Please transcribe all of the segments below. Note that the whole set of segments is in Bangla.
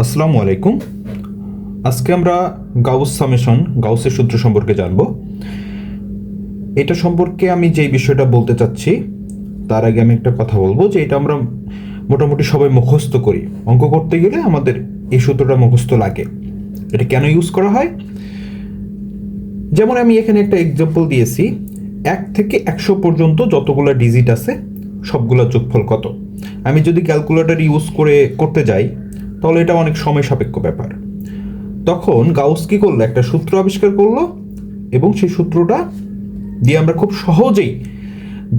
আসসালামু আলাইকুম। আজকে আমরা গাউস সামেশন গাউসের সূত্র সম্পর্কে জানব। এটা সম্পর্কে আমি যেই বিষয়টা বলতে চাচ্ছি তার আগে আমি একটা কথা বলবো যে এটা আমরা মোটামুটি সবাই মুখস্থ করি। অঙ্ক করতে গেলে আমাদের এই সূত্রটা মুখস্থ লাগে। এটা কেন ইউজ করা হয়, যেমন আমি এখানে একটা এক্সাম্পল দিয়েছি, 1 থেকে 100 পর্যন্ত যতগুলো ডিজিট আছে সবগুলো যোগফল কত। আমি যদি ক্যালকুলেটর ইউজ করে করতে যাই তাহলে এটা অনেক সময় সাপেক্ষ ব্যাপার। তখন গাউস কি করলো, একটা সূত্র আবিষ্কার করলো এবং সেই সূত্রটা দিয়ে আমরা খুব সহজেই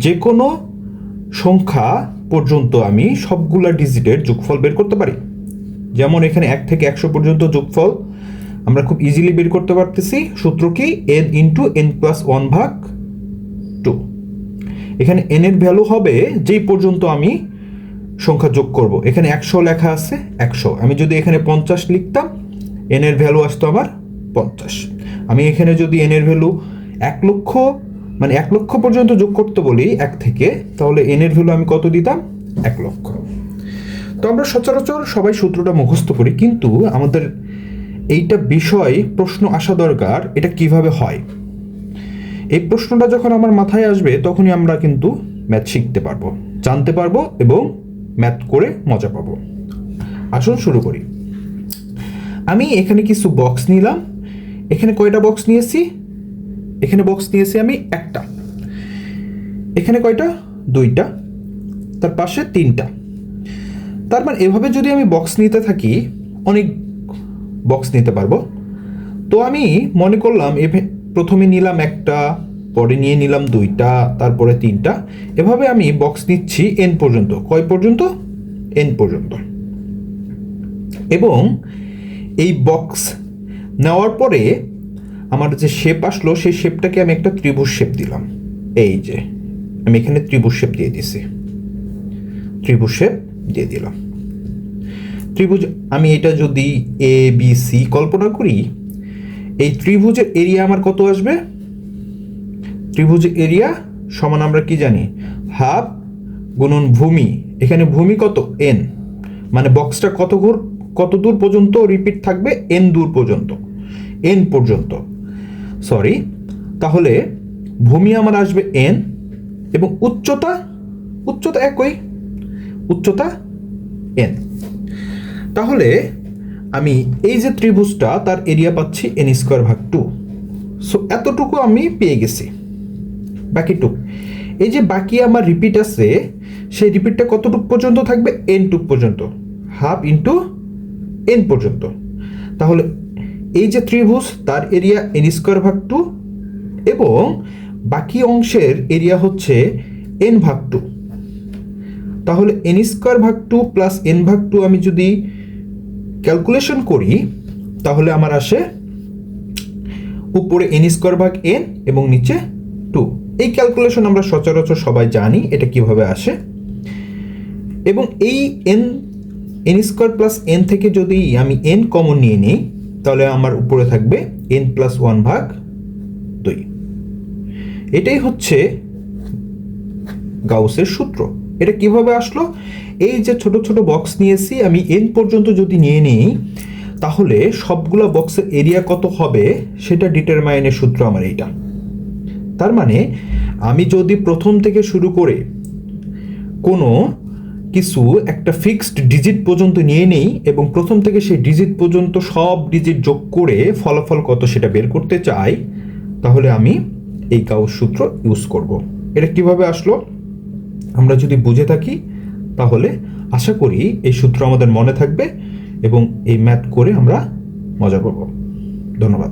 যে কোনো সংখ্যা পর্যন্ত আমি সবগুলা ডিজিটের যোগফল বের করতে পারি। যেমন এখানে 1 থেকে 100 পর্যন্ত যোগফল আমরা খুব ইজিলি বের করতে পারতেছি। সূত্র কি, n ইন্টু n+1/2। এখানে n এর ভ্যালু হবে যেই পর্যন্ত আমি সংখ্যা যোগ করব। এখানে 100 লেখা আছে, 100। আমি যদি এখানে 50 লিখতাম, n এর ভ্যালু আসতো আমার 50। আমি এখানে যদি n এর ভ্যালু 1 লক্ষ, মানে 1 লক্ষ পর্যন্ত যোগ করতে বলি 1 থেকে, তাহলে n এর ভ্যালু আমি কত দিতাম, 1 লক্ষ। তো আমরা সচরাচর সবাই সূত্রটা মুখস্থ করি, কিন্তু আমাদের এইটা বিষয় প্রশ্ন আসা দরকার, এটা কিভাবে হয়। এই প্রশ্নটা যখন আমার মাথায় আসবে তখনই আমরা কিন্তু ম্যাথ শিখতে পারবো, জানতে পারবো এবং ম্যাথ করে মজা পাবো। আসুন শুরু করি। আমি এখানে কিছু বক্স নিলাম। এখানে কয়টা বক্স নিয়েছি, এখানে বক্স নিয়েছি আমি একটা। এখানে কয়টা, দুইটা। তার পাশে তিনটা। তার মানে এভাবে যদি আমি বক্স নিতে থাকি অনেক বক্স নিতে পারবো। তো আমি মনে করলাম প্রথমে নিলাম একটা, পরে নিয়ে নিলাম দুইটা, তারপরে তিনটা। এভাবে আমি বক্স নিচ্ছি n পর্যন্ত। কয় পর্যন্ত, n পর্যন্ত। এবং এই বক্স নেওয়ার পরে আমার যে শেপ আসলো সেই শেপটাকে আমি একটা ত্রিভুজ শেপ দিলাম। এই যে আমি এখানে ত্রিভুজ শেপ দিয়ে দিছি, ত্রিভুজ শেপ দিয়ে দিলাম। ত্রিভুজ আমি এটা যদি এ বি সি কল্পনা করি, এই ত্রিভুজের এরিয়া আমার কত আসবে, ত্রিভুজের এরিয়া সমান আমরা কি জানি, হাফ গুণন ভূমি। এখানে ভূমি কত, n, মানে বক্সটা কত দূর পর্যন্ত রিপিট থাকবে, n দূর পর্যন্ত, n পর্যন্ত, সরি। তাহলে ভূমি আমার আসবে n এবং উচ্চতা একই, উচ্চতা n। তাহলে আমি এই যে ত্রিভুজটা তার এরিয়া পাচ্ছি n²/2। সো এতটুকু আমি পেয়ে গেছি। বাকিটুক, এই যে বাকি আমার রিপিট আছে, সেই রিপিটটা কতটুক পর্যন্ত থাকবে, n টুক পর্যন্ত, হাফ ইন্টু n পর্যন্ত। তাহলে এই যে ত্রিভুজ তার এরিয়া n²/2 এবং বাকি অংশের এরিয়া হচ্ছে n/2। তাহলে n² প্লাস n/2 আমি যদি ক্যালকুলেশন করি তাহলে আমার আসে উপরে n² এবং নিচে 2। এই ক্যালকুলেশন আমরা সচরাচর সবাই জানি এটা কিভাবে আসে। এবং এই n² প্লাস n থেকে যদি আমি n কমন নিয়ে নিই তাহলে আমার উপরে থাকবে n+1/2। এটাই হচ্ছে গাউসের সূত্র। এটা কিভাবে আসলো, এই যে ছোট ছোট বক্স নিয়েছি আমি n পর্যন্ত যদি নিয়ে নিই তাহলে সবগুলো বক্সের এরিয়া কত হবে সেটা ডিটারমাইনের সূত্র আমার এইটা। তার মানে আমি যদি প্রথম থেকে শুরু করে কোনো কিছু একটা ফিক্সড ডিজিট পর্যন্ত নিয়ে নেই এবং প্রথম থেকে সেই ডিজিট পর্যন্ত সব ডিজিট যোগ করে ফলাফল কত সেটা বের করতে চাই, তাহলে আমি এই গাউস সূত্র ইউজ করব। এটা কিভাবে আসলো আমরা যদি বুঝে থাকি তাহলে আশা করি এই সূত্র আমাদের মনে থাকবে এবং এই ম্যাথ করে আমরা মজা পাবো। ধন্যবাদ।